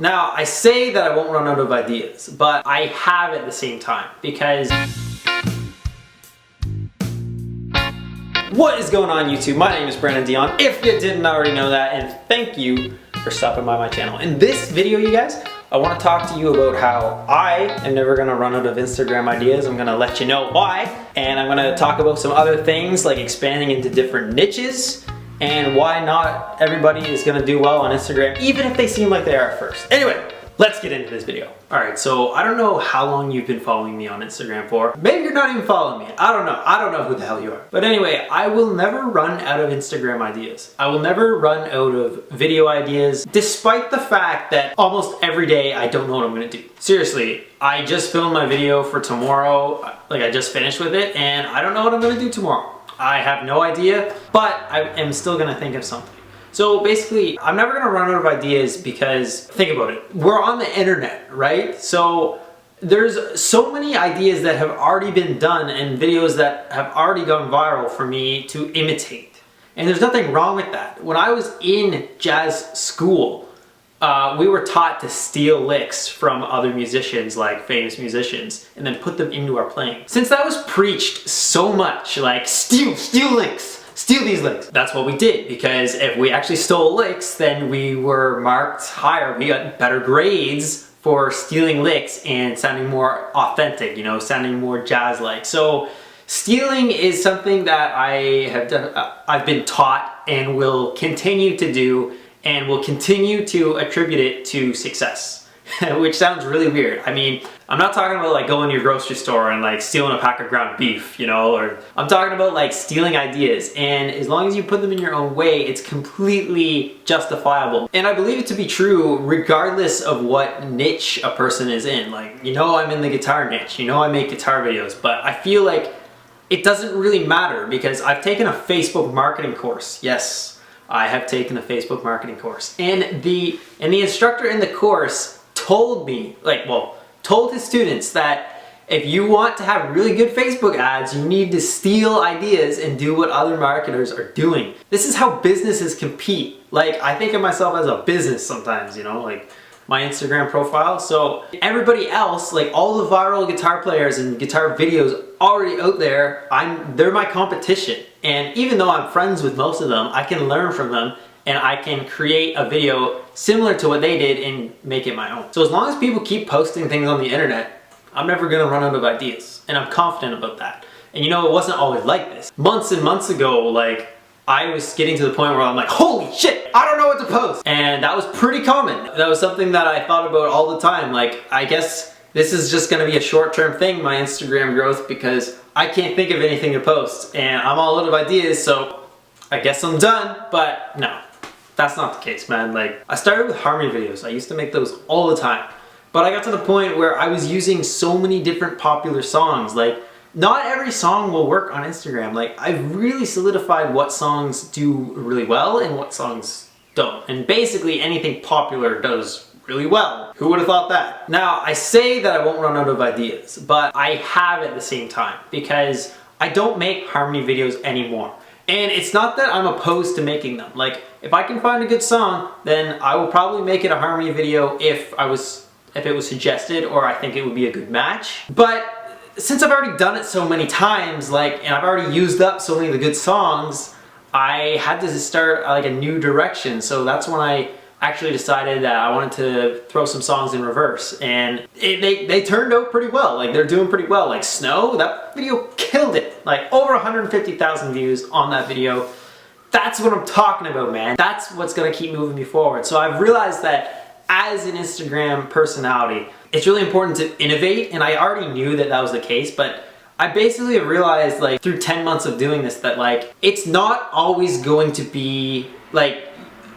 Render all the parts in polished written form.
Now, I say that I won't run out of ideas, but I have at the same time, because what is going on, YouTube? My name is Brandon Deon, if you didn't already know that, and thank you for stopping by my channel. In this video, you guys, I want to talk to you about how I am never going to run out of Instagram ideas. I'm going to let you know why, and I'm going to talk about some other things like expanding into different niches and why not everybody is going to do well on Instagram, even if they seem like they are at first. Anyway, let's get into this video. Alright, so I don't know how long you've been following me on Instagram for. Maybe you're not even following me. I don't know. I don't know who the hell you are. But anyway, I will never run out of Instagram ideas. I will never run out of video ideas, despite the fact that almost every day I don't know what I'm going to do. Seriously, I just filmed my video for tomorrow. Like, I just finished with it, and I don't know what I'm going to do tomorrow. I have no idea, but I am still going to think of something. So basically, I'm never going to run out of ideas because, think about it, we're on the internet, right? So there's so many ideas that have already been done and videos that have already gone viral for me to imitate. And there's nothing wrong with that. When I was in jazz school, we were taught to steal licks from other musicians, like famous musicians, and then put them into our playing. Since that was preached so much, like steal licks, steal these licks. That's what we did, because if we actually stole licks, then we were marked higher. We got better grades for stealing licks and sounding more authentic, you know, sounding more jazz-like. So stealing is something that I have done, I've been taught and will continue to do, and will continue to attribute it to success. Which sounds really weird. I mean, I'm not talking about like going to your grocery store and like stealing a pack of ground beef, you know, or I'm talking about like stealing ideas, and as long as you put them in your own way, it's completely justifiable. And I believe it to be true regardless of what niche a person is in. Like, you know, I'm in the guitar niche, you know, I make guitar videos, but I feel like it doesn't really matter because I've taken a Facebook marketing course. Yes, I have taken a Facebook marketing course, and the instructor in the course told me, told his students that if you want to have really good Facebook ads, you need to steal ideas and do what other marketers are doing. This is how businesses compete. Like, I think of myself as a business sometimes, you know, like my Instagram profile. So everybody else, like all the viral guitar players and guitar videos already out there, they're my competition. And even though I'm friends with most of them, I can learn from them, and I can create a video similar to what they did and make it my own. So as long as people keep posting things on the internet, I'm never gonna run out of ideas, and I'm confident about that. And you know, it wasn't always like this. Months and months ago, like, I was getting to the point where I'm like, holy shit, I don't know what to post. And that was pretty common. That was something that I thought about all the time. Like, I guess this is just gonna be a short-term thing, my Instagram growth, because I can't think of anything to post, and I'm all out of ideas, so I guess I'm done. But no. That's not the case, man. Like, I started with harmony videos. I used to make those all the time. But I got to the point where I was using so many different popular songs. Like, not every song will work on Instagram. Like, I've really solidified what songs do really well and what songs don't. And basically anything popular does really well. Who would have thought that? Now, I say that I won't run out of ideas, but I have at the same time, because I don't make harmony videos anymore. And it's not that I'm opposed to making them. Like, if I can find a good song, then I will probably make it a harmony video if it was suggested, or I think it would be a good match. But since I've already done it so many times, like, and I've already used up so many of the good songs, I had to start like a new direction. So that's when I actually decided that I wanted to throw some songs in reverse, and they turned out pretty well. Like, they're doing pretty well. Like Snow, that video killed it. Like, over 150,000 views on that video. That's what I'm talking about, man. That's what's gonna keep moving me forward. So I've realized that as an Instagram personality, it's really important to innovate, and I already knew that that was the case, but I basically realized, like, through 10 months of doing this, that like, it's not always going to be like,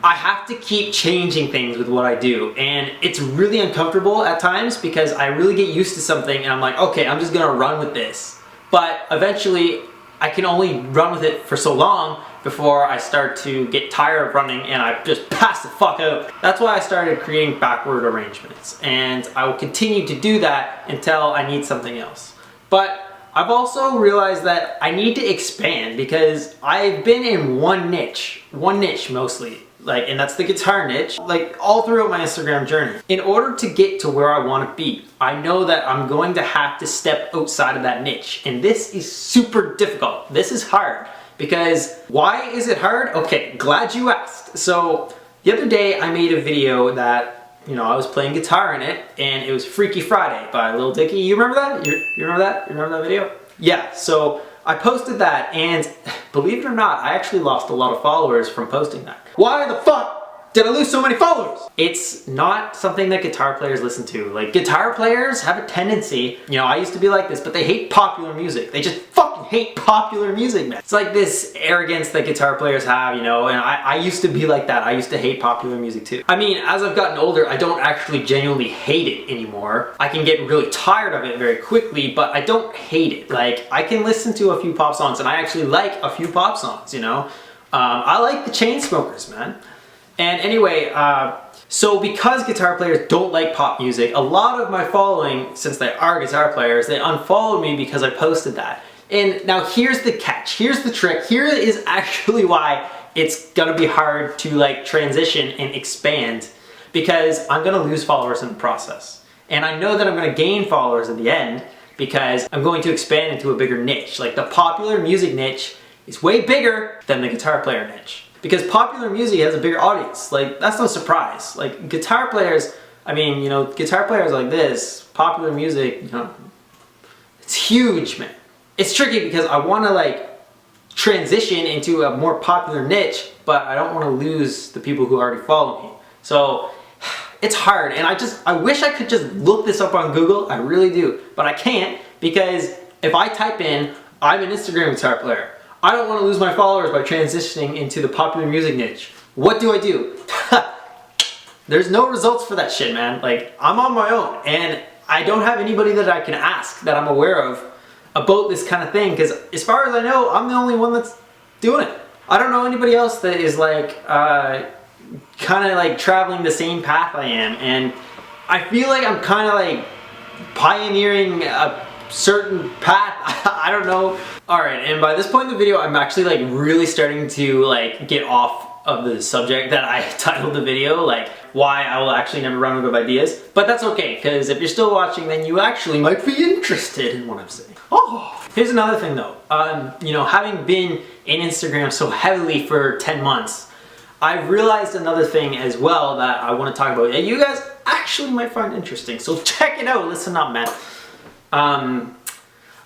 I have to keep changing things with what I do, and it's really uncomfortable at times because I really get used to something and I'm like, okay, I'm just gonna run with this. But eventually, I can only run with it for so long before I start to get tired of running and I just pass the fuck out. That's why I started creating backward arrangements, and I will continue to do that until I need something else. But I've also realized that I need to expand because I've been in one niche mostly. Like, and that's the guitar niche, like all throughout my Instagram journey. In order to get to where I want to be, I know that I'm going to have to step outside of that niche. And this is super difficult. This is hard. Because why is it hard? Okay, glad you asked. So the other day I made a video that, you know, I was playing guitar in it, and it was Freaky Friday by Lil Dicky. You remember that? You remember that? You remember that video? Yeah, so I posted that, and believe it or not, I actually lost a lot of followers from posting that. Why the fuck did I lose so many followers? It's not something that guitar players listen to. Like, guitar players have a tendency, you know, I used to be like this, but they hate popular music. They just fucking hate popular music, man. It's like this arrogance that guitar players have, you know, and I used to be like that. I used to hate popular music too. I mean, as I've gotten older, I don't actually genuinely hate it anymore. I can get really tired of it very quickly, but I don't hate it. Like, I can listen to a few pop songs, and I actually like a few pop songs, you know. I like the Chainsmokers, man. And anyway, so because guitar players don't like pop music, a lot of my following, since they are guitar players, they unfollowed me because I posted that. And now here's the catch, here's the trick, here is actually why it's gonna be hard to like transition and expand, because I'm gonna lose followers in the process. And I know that I'm gonna gain followers at the end because I'm going to expand into a bigger niche. Like, the popular music niche is way bigger than the guitar player niche. Because popular music has a bigger audience. Like, that's no surprise. Like, guitar players, I mean, you know, guitar players like this, popular music, you know, it's huge, man. It's tricky because I want to like transition into a more popular niche, but I don't want to lose the people who already follow me. So it's hard, and I wish I could just look this up on Google. I really do, but I can't, because if I type in, I'm an Instagram guitar player, I don't want to lose my followers by transitioning into the popular music niche. What do I do? There's no results for that shit, man. Like, I'm on my own, and I don't have anybody that I can ask that I'm aware of about this kind of thing, because as far as I know, I'm the only one that's doing it. I don't know anybody else that is like, kind of like traveling the same path I am, and I feel like I'm kind of like pioneering a certain path. I don't know. Alright, and by this point in the video, I'm actually like really starting to like get off of the subject that I titled the video, like why I will actually never run out of ideas. But that's okay, because if you're still watching, then you actually might be interested in what I'm saying. Oh, here's another thing though. You know, having been in Instagram so heavily for 10 months, I've realized another thing as well that I want to talk about that you guys actually might find interesting. So check it out, listen up, man.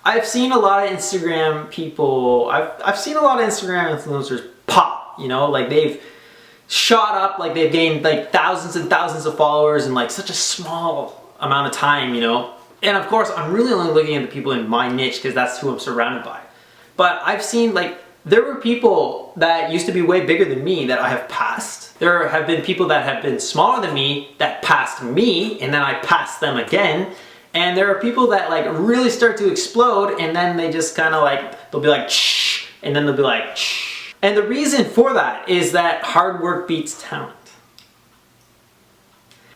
I've seen a lot of Instagram people, I've seen a lot of Instagram influencers pop, you know, like they've shot up, like they've gained like thousands and thousands of followers in like such a small amount of time, you know. And of course, I'm really only looking at the people in my niche because that's who I'm surrounded by. But I've seen like, there were people that used to be way bigger than me that I have passed. There have been people that have been smaller than me that passed me, and then I passed them again. And there are people that like really start to explode, and then they just kind of like, they'll be like, shh, and then they'll be like, shh. And the reason for that is that hard work beats talent.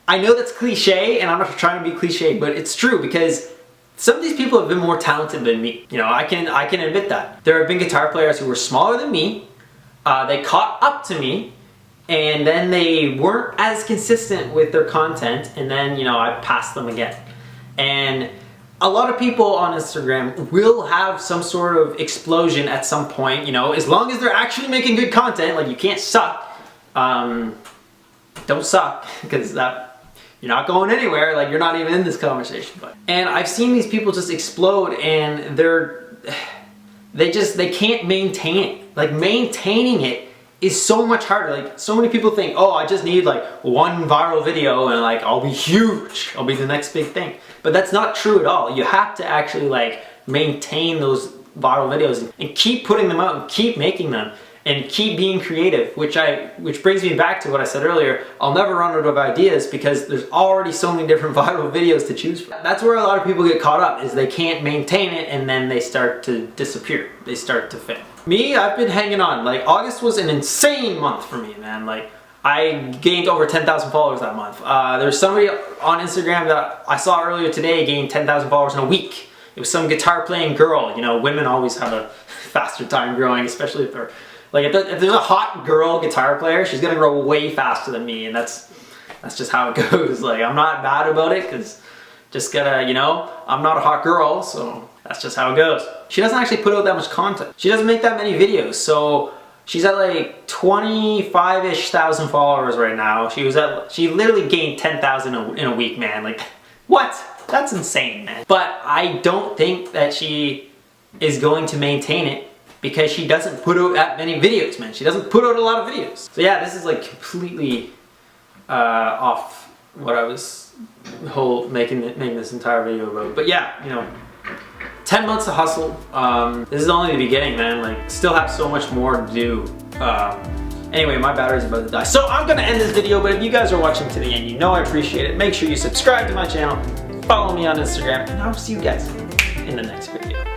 I know that's cliche, and I'm not trying to be cliche, but it's true, because some of these people have been more talented than me. You know, I can admit that. There have been guitar players who were smaller than me, they caught up to me, and then they weren't as consistent with their content, and then, you know, I passed them again. And a lot of people on Instagram will have some sort of explosion at some point, you know, as long as they're actually making good content. Like, you can't suck. Don't suck, because that, you're not going anywhere, like you're not even in this conversation. But, and I've seen these people just explode, and they can't maintain it. Like, maintaining it is so much harder. Like, so many people think, oh, I just need like one viral video and like I'll be huge, I'll be the next big thing. But that's not true at all. You have to actually like maintain those viral videos and keep putting them out and keep making them and keep being creative, which brings me back to what I said earlier. I'll never run out of ideas because there's already so many different viral videos to choose from. That's where a lot of people get caught up, is they can't maintain it, and then they start to disappear. They start to fail. Me, I've been hanging on. Like, August was an insane month for me, man. Like, I gained over 10,000 followers that month. There's somebody on Instagram that I saw earlier today gained 10,000 followers in a week. It was some guitar playing girl. You know, women always have a faster time growing, especially if they're Like if there's a hot girl guitar player, she's gonna grow way faster than me, and that's just how it goes. Like I'm not mad about it, because just gotta, you know, I'm not a hot girl, so that's just how it goes. She doesn't actually put out that much content. She doesn't make that many videos, so she's at like 25-ish thousand followers right now. She literally gained 10,000 in a week, man. Like, what? That's insane, man. But I don't think that she is going to maintain it, because she doesn't put out that many videos, man. She doesn't put out a lot of videos. So yeah, this is like completely off what I was making this entire video about. But yeah, you know, 10 months of hustle. This is only the beginning, man. Like, still have so much more to do. Anyway, my battery's about to die, so I'm gonna end this video. But if you guys are watching to the end, you know I appreciate it. Make sure you subscribe to my channel, follow me on Instagram, and I'll see you guys in the next video.